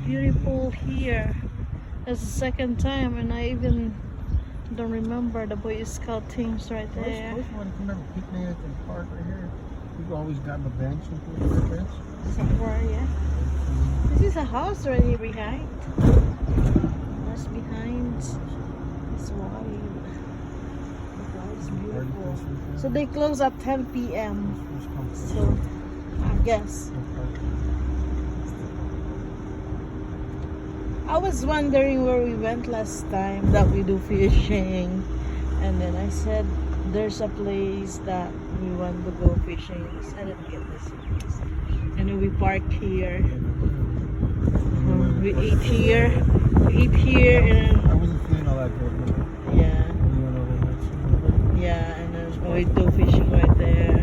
beautiful here. That's the second time, and I even don't remember the Boy Scout things right there. First one, come have a picnic at the park right here. We've always gotten a bench and put a bench. Somewhere, yeah. This is a house right here behind. That's behind. It's wide. It's beautiful. So they close at 10 p.m. So I guess. I was wondering where we went last time that we do fishing, and then I said there's a place that we want to go fishing. I didn't get this place. And then we parked here. We ate here. And then, I wasn't feeling all that good. yeah. We went over there. Yeah, and then we do fishing right there.